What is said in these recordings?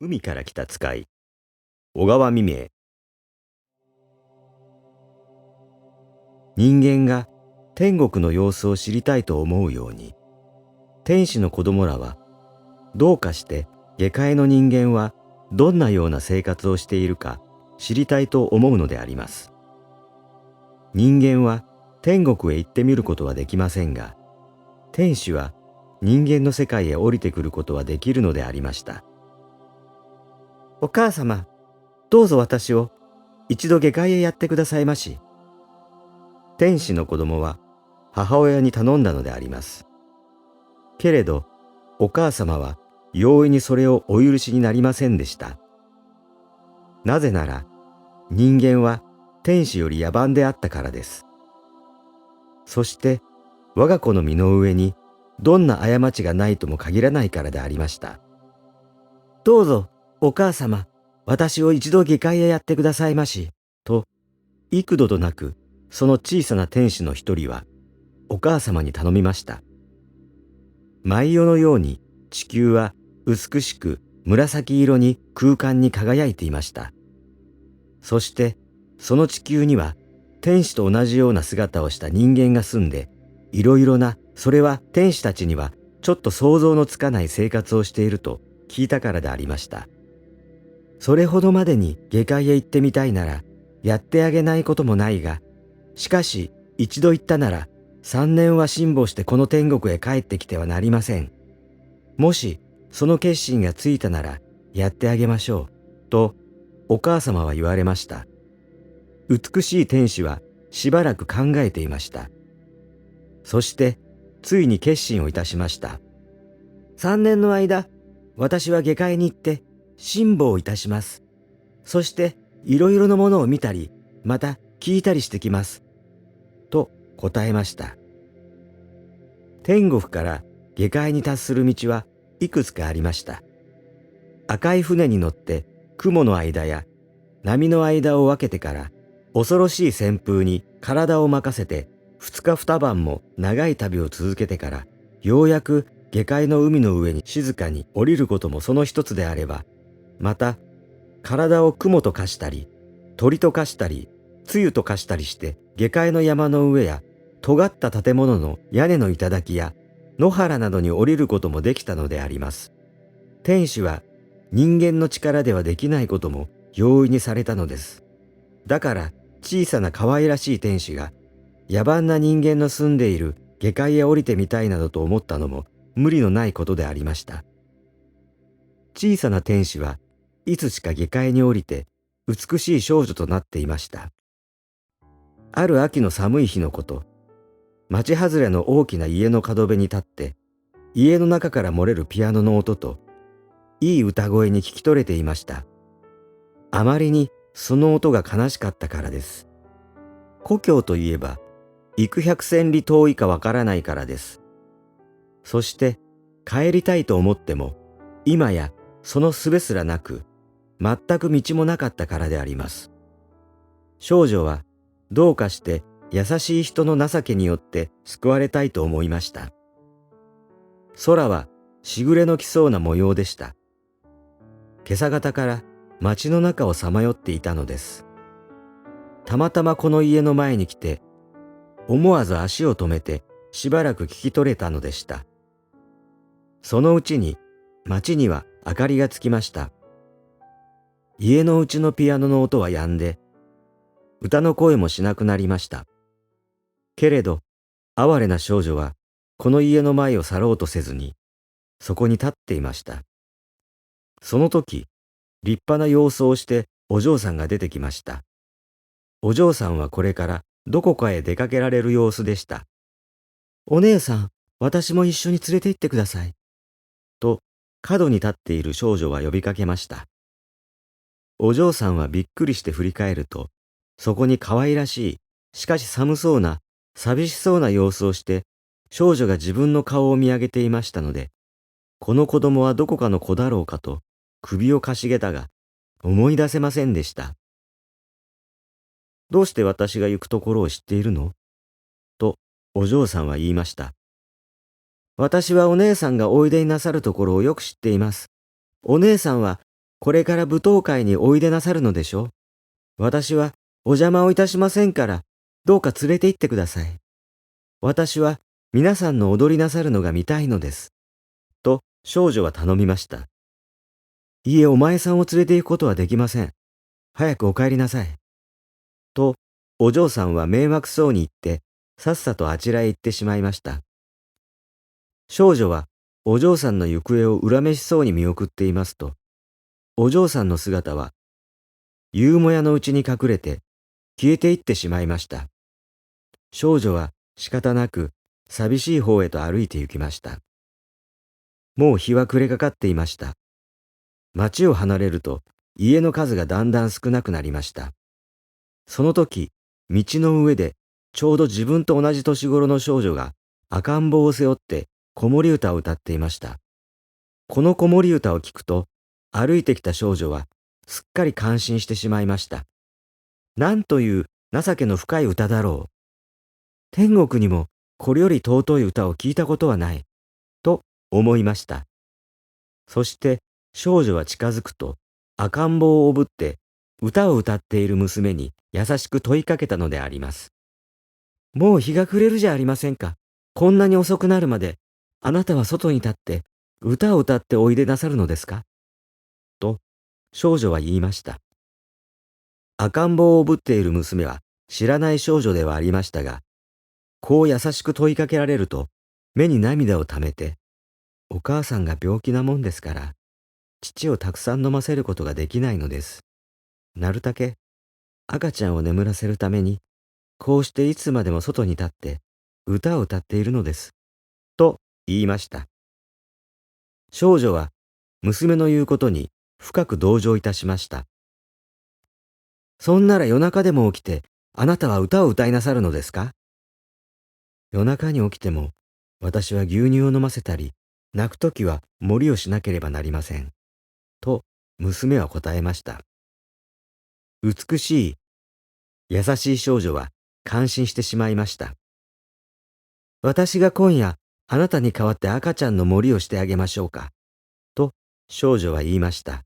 海から来た使い、小川未明。人間が天国の様子を知りたいと思うように、天使の子供らはどうかして下界の人間はどんなような生活をしているか知りたいと思うのであります。人間は天国へ行ってみることはできませんが、天使は人間の世界へ降りてくることはできるのでありました。お母様、どうぞ私を一度下界へやってくださいまし。天使の子供は母親に頼んだのであります。けれど、お母様は容易にそれをお許しになりませんでした。なぜなら、人間は天使より野蛮であったからです。そして、我が子の身の上にどんな過ちがないとも限らないからでありました。どうぞ、お母様、私を一度下界へやってくださいまし。と、幾度となく、その小さな天使の一人は、お母様に頼みました。毎夜のように地球は美しく紫色に空間に輝いていました。そして、その地球には天使と同じような姿をした人間が住んで、いろいろな、それは天使たちにはちょっと想像のつかない生活をしていると聞いたからでありました。それほどまでに下界へ行ってみたいなら、やってあげないこともないが、しかし一度行ったなら、3年は辛抱してこの天国へ帰ってきてはなりません。もしその決心がついたならやってあげましょう。とお母様は言われました。美しい天使はしばらく考えていました。そしてついに決心をいたしました。3年の間、私は下界に行って辛抱いたします。そしていろいろなものを見たり、また聞いたりしてきます。と答えました。天国から下界に達する道はいくつかありました。赤い船に乗って雲の間や波の間を分けてから、恐ろしい旋風に体を任せて2日2晩も長い旅を続けてから、ようやく下界の海の上に静かに降りることもその一つであれば、また体を雲と化したり鳥と化したり露と化したりして下界の山の上や尖った建物の屋根の頂や野原などに降りることもできたのであります。天使は人間の力ではできないことも容易にされたのです。だから小さな可愛らしい天使が野蛮な人間の住んでいる下界へ降りてみたいなどと思ったのも無理のないことでありました。小さな天使はいつしか下界に降りて美しい少女となっていました。ある秋の寒い日のこと、町外れの大きな家の角辺に立って、家の中から漏れるピアノの音といい歌声に聞き取れていました。あまりにその音が悲しかったからです。故郷といえば幾百千里遠いかわからないからです。そして帰りたいと思っても今やその術すらなく、全く道もなかったからであります。少女はどうかして優しい人の情けによって救われたいと思いました。空はしぐれの来そうな模様でした。今朝方から街の中をさまよっていたのです。たまたまこの家の前に来て、思わず足を止めてしばらく聞き取れたのでした。そのうちに街には明かりがつきました。家のうちのピアノの音は止んで、歌の声もしなくなりました。けれど、哀れな少女はこの家の前を去ろうとせずに、そこに立っていました。その時、立派な様子をしてお嬢さんが出てきました。お嬢さんはこれからどこかへ出かけられる様子でした。お姉さん、私も一緒に連れて行ってください。と、角に立っている少女は呼びかけました。お嬢さんはびっくりして振り返ると、そこに可愛らしい、しかし寒そうな、寂しそうな様子をして、少女が自分の顔を見上げていましたので、この子供はどこかの子だろうかと首をかしげたが、思い出せませんでした。どうして私が行くところを知っているの？と、お嬢さんは言いました。私はお姉さんがおいでになさるところをよく知っています。お姉さんはこれから舞踏会においでなさるのでしょう。私はお邪魔をいたしませんから、どうか連れて行ってください。私は皆さんの踊りなさるのが見たいのです。と少女は頼みました。いいえ、お前さんを連れて行くことはできません。早くお帰りなさい。と、お嬢さんは迷惑そうに言って、さっさとあちらへ行ってしまいました。少女はお嬢さんの行方を恨めしそうに見送っていますと、お嬢さんの姿は、夕もやのうちに隠れて、消えていってしまいました。少女は仕方なく、寂しい方へと歩いて行きました。もう日は暮れかかっていました。町を離れると、家の数がだんだん少なくなりました。その時、道の上で、ちょうど自分と同じ年頃の少女が赤ん坊を背負って子守歌を歌っていました。この子守歌を聞くと、歩いてきた少女はすっかり感心してしまいました。なんという情けの深い歌だろう。天国にもこれより尊い歌を聞いたことはない、と思いました。そして少女は近づくと、赤ん坊をおぶって歌を歌っている娘に優しく問いかけたのであります。もう日が暮れるじゃありませんか。こんなに遅くなるまで、あなたは外に立って歌を歌っておいでなさるのですか。と、少女は言いました。赤ん坊をおぶっている娘は知らない少女ではありましたが、こう優しく問いかけられると、目に涙をためて、お母さんが病気なもんですから、乳をたくさん飲ませることができないのです。なるたけ、赤ちゃんを眠らせるために、こうしていつまでも外に立って歌を歌っているのです。と言いました。少女は娘の言うことに深く同情いたしました。そんなら夜中でも起きて、あなたは歌を歌いなさるのですか。夜中に起きても、私は牛乳を飲ませたり、泣くときは森をしなければなりません。と娘は答えました。美しい、優しい少女は感心してしまいました。私が今夜、あなたに代わって赤ちゃんの森をしてあげましょうか。と少女は言いました。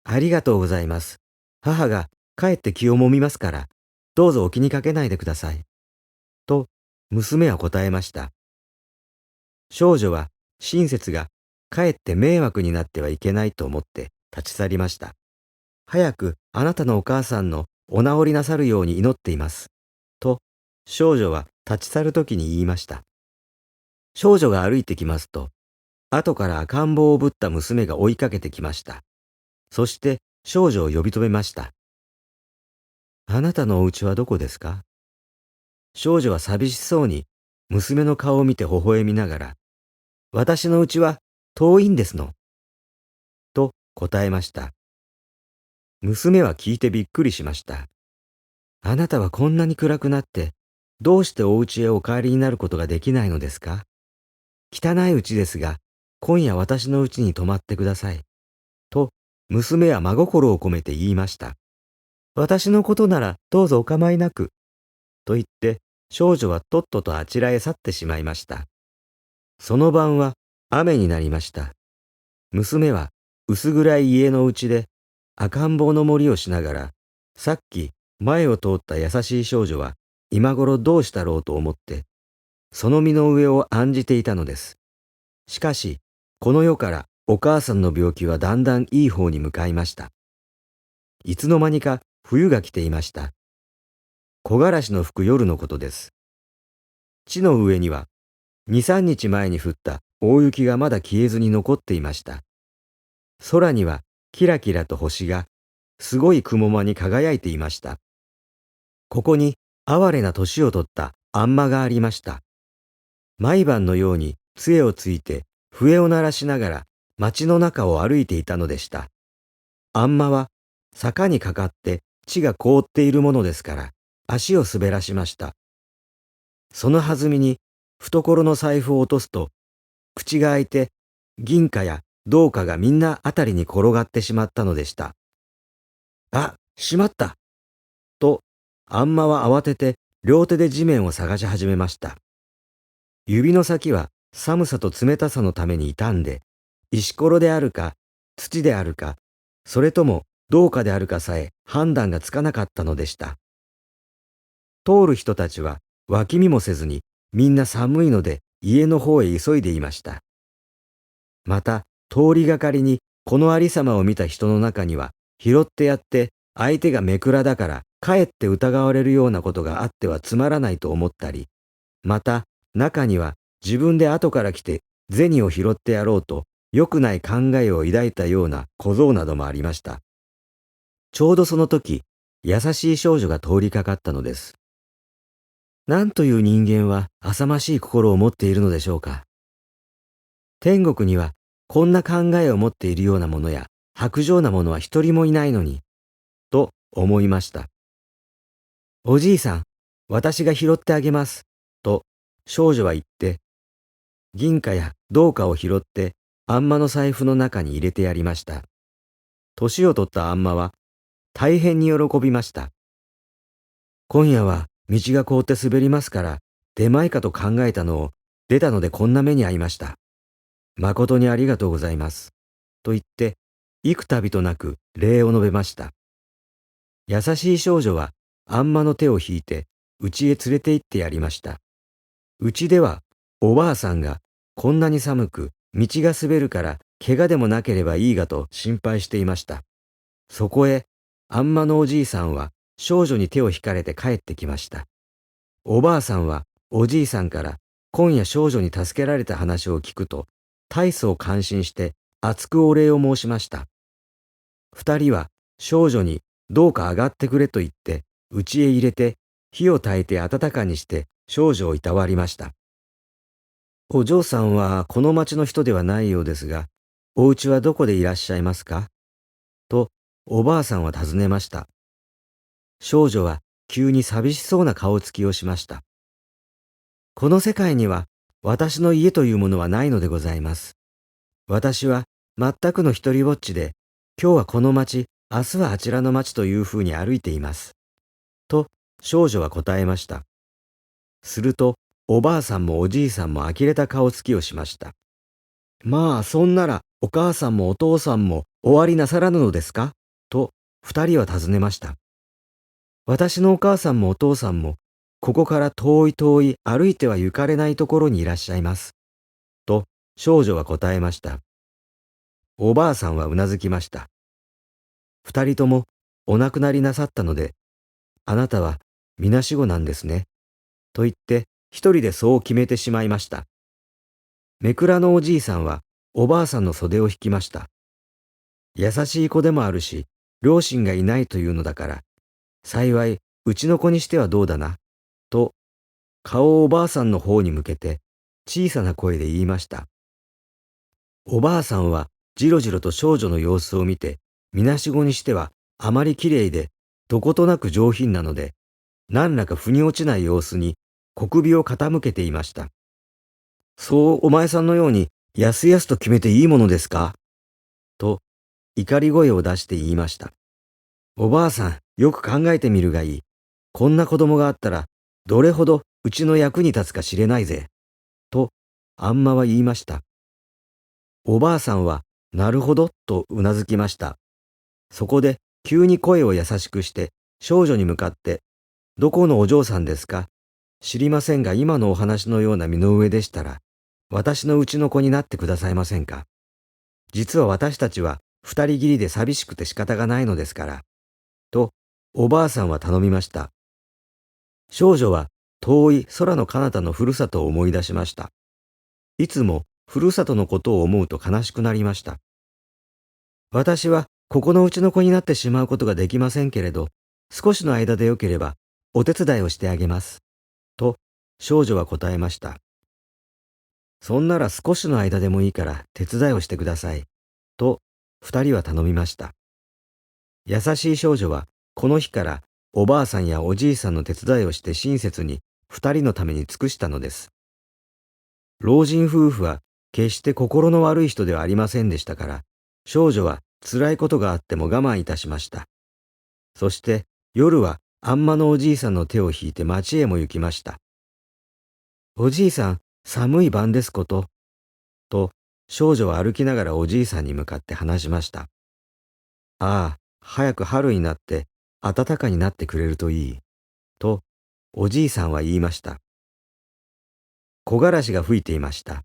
ありがとうございます。母が帰って気をもみますから、どうぞお気にかけないでください。と娘は答えました。少女は親切がかえって迷惑になってはいけないと思って立ち去りました。早くあなたのお母さんのお治りなさるように祈っています。と少女は立ち去るときに言いました。少女が歩いてきますと、後から赤ん坊をぶった娘が追いかけてきました。そして少女を呼び止めました。あなたのお家はどこですか。少女は寂しそうに娘の顔を見て微笑みながら、私の家は遠いんですの。と答えました。娘は聞いてびっくりしました。あなたはこんなに暗くなって、どうしてお家へお帰りになることができないのですか。汚い家ですが、今夜私の家に泊まってください。と娘は真心を込めて言いました。私のことならどうぞお構いなく。と言って少女はとっととあちらへ去ってしまいました。その晩は雨になりました。娘は薄暗い家のうちで赤ん坊の森をしながら、さっき前を通った優しい少女は今頃どうしたろうと思って、その身の上を案じていたのです。しかし、この世からお母さんの病気はだんだんいい方に向かいました。いつの間にか冬が来ていました。木枯らしの吹く夜のことです。地の上には2、3日前に降った大雪がまだ消えずに残っていました。空にはキラキラと星がすごい雲間に輝いていました。ここに哀れな年を取ったあんまがありました。毎晩のように杖をついて笛を鳴らしながら町の中を歩いていたのでした。あんまは坂にかかって地が凍っているものですから足を滑らしました。その弾みに懐の財布を落とすと、口が開いて銀貨や銅貨がみんなあたりに転がってしまったのでした。あ、しまった。と、あんまは慌てて両手で地面を探し始めました。指の先は寒さと冷たさのために傷んで、石ころであるか土であるか、それともどうかであるかさえ判断がつかなかったのでした。通る人たちは脇見もせずにみんな寒いので家の方へ急いでいました。また通りがかりにこのありさまを見た人の中には、拾ってやって相手がめくらだからかえって疑われるようなことがあってはつまらないと思ったり、また中には自分で後から来て銭を拾ってやろうと良くない考えを抱いたような小僧などもありました。ちょうどその時、優しい少女が通りかかったのです。なんという人間は浅ましい心を持っているのでしょうか。天国にはこんな考えを持っているようなものや薄情なものは一人もいないのに、と思いました。おじいさん、私が拾ってあげます、と少女は言って、銀貨や銅貨を拾ってあんまの財布の中に入れてやりました。年を取ったあんまは大変に喜びました。今夜は道が凍って滑りますから、出まいかと考えたのを出たのでこんな目に遭いました。誠にありがとうございます。と言って、幾度となく礼を述べました。優しい少女はあんまの手を引いて家へ連れて行ってやりました。家ではおばあさんがこんなに寒く道が滑るから怪我でもなければいいがと心配していました。そこへあんまのおじいさんは少女に手を引かれて帰ってきました。おばあさんはおじいさんから今夜少女に助けられた話を聞くと大層感心して厚くお礼を申しました。二人は少女にどうか上がってくれと言って家へ入れて火を焚いて温かにして少女をいたわりました。お嬢さんはこの町の人ではないようですが、お家はどこでいらっしゃいますかとおばあさんは尋ねました。少女は急に寂しそうな顔つきをしました。この世界には私の家というものはないのでございます。私は全くの一人ぼっちで、今日はこの町、明日はあちらの町というふうに歩いています。と少女は答えました。するとおばあさんもおじいさんも呆れた顔つきをしました。まあそんならお母さんもお父さんもおありなさらぬのですかと二人は尋ねました。私のお母さんもお父さんもここから遠い遠い歩いては行かれないところにいらっしゃいます。と少女は答えました。おばあさんはうなずきました。二人ともお亡くなりなさったので、あなたはみなしごなんですね。と言って一人でそう決めてしまいました。めくらのおじいさんはおばあさんの袖を引きました。優しい子でもあるし、両親がいないというのだから、幸いうちの子にしてはどうだな、と顔をおばあさんの方に向けて小さな声で言いました。おばあさんはじろじろと少女の様子を見て、みなしごにしてはあまりきれいでどことなく上品なので、何らか腑に落ちない様子に小首を傾けていました。そうお前さんのようにやすやすと決めていいものですかと怒り声を出して言いました。おばあさん、よく考えてみるがいい。こんな子供があったらどれほどうちの役に立つか知れないぜ。とあんまは言いました。おばあさんはなるほどとうなずきました。そこで急に声を優しくして少女に向かって、どこのお嬢さんですか？知りませんが今のお話のような身の上でしたら、私のうちの子になってくださいませんか？実は私たちは二人きりで寂しくて仕方がないのですから。とおばあさんは頼みました。少女は遠い空の彼方のふるさとを思い出しました。いつもふるさとのことを思うと悲しくなりました。私はここのうちの子になってしまうことができませんけれど、少しの間でよければお手伝いをしてあげます。と少女は答えました。そんなら少しの間でもいいから手伝いをしてください。と二人は頼みました。優しい少女はこの日からおばあさんやおじいさんの手伝いをして親切に二人のために尽くしたのです。老人夫婦は決して心の悪い人ではありませんでしたから、少女は辛いことがあっても我慢いたしました。そして夜はあんまのおじいさんの手を引いて町へも行きました。おじいさん、寒い晩ですこと。と少女は歩きながらおじいさんに向かって話しました。ああ、早く春になって暖かになってくれるといい。と、おじいさんは言いました。木枯らしが吹いていました。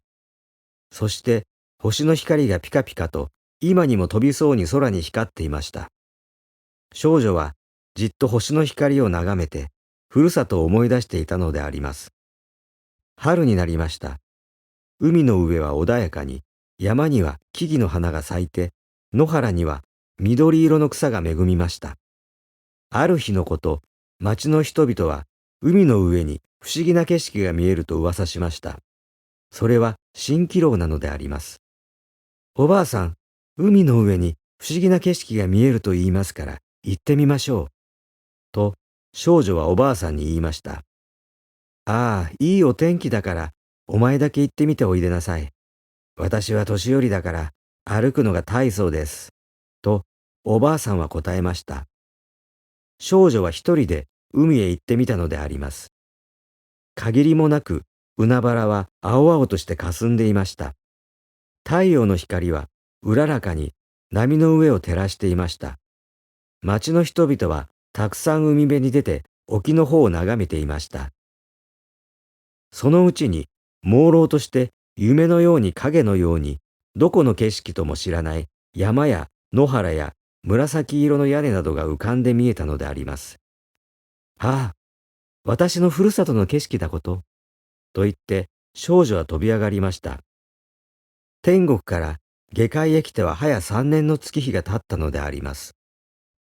そして、星の光がピカピカと今にも飛びそうに空に光っていました。少女はじっと星の光を眺めて、ふるさとを思い出していたのであります。春になりました。海の上は穏やかに、山には木々の花が咲いて、野原には緑色の草が恵みました。ある日のこと、町の人々は海の上に不思議な景色が見えると噂しました。それは蜃気楼なのであります。おばあさん、海の上に不思議な景色が見えると言いますから行ってみましょう。と少女はおばあさんに言いました。ああ、いいお天気だからお前だけ行ってみておいでなさい。私は年寄りだから歩くのが大層です。とおばあさんは答えました。少女は一人で海へ行ってみたのであります。限りもなく海原は青々として霞んでいました。太陽の光はうららかに波の上を照らしていました。町の人々はたくさん海辺に出て沖の方を眺めていました。そのうちに朦朧として夢のように影のようにどこの景色とも知らない山や野原や紫色の屋根などが浮かんで見えたのであります。ああ、私のふるさとの景色だこと。と言って少女は飛び上がりました。天国から下界へ来ては早3年の月日が経ったのであります。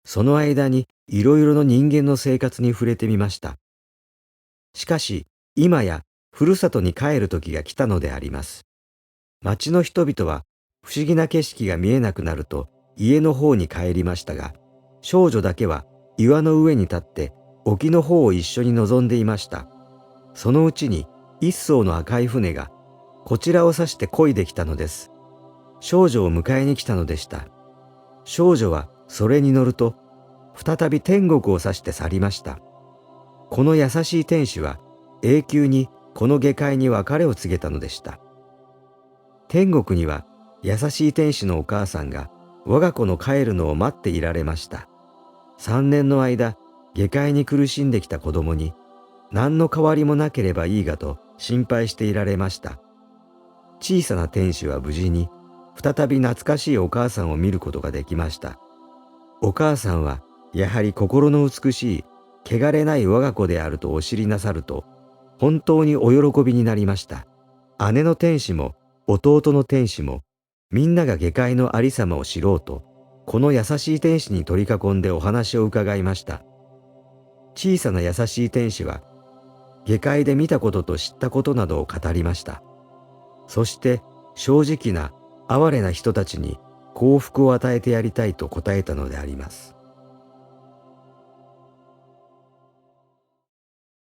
その間にいろいろの人間の生活に触れてみました。しかし今やふるさとに帰る時が来たのであります。町の人々は不思議な景色が見えなくなると家の方に帰りましたが、少女だけは岩の上に立って沖の方を一緒に望んでいました。そのうちに一艘の赤い船がこちらを指して漕いできたのです。少女を迎えに来たのでした。少女はそれに乗ると再び天国を指して去りました。この優しい天使は永久にこの下界に別れを告げたのでした。天国には優しい天使のお母さんが我が子の帰るのを待っていられました。3年の間下界に苦しんできた子供に何の変わりもなければいいがと心配していられました。小さな天使は無事に再び懐かしいお母さんを見ることができました。お母さんはやはり心の美しい汚れない我が子であるとお知りなさると本当にお喜びになりました。姉の天使も弟の天使もみんなが下界のありさまを知ろうとこの優しい天使に取り囲んでお話を伺いました。小さな優しい天使は下界で見たことと知ったことなどを語りました。そして正直な哀れな人たちに幸福を与えてやりたいと答えたのであります。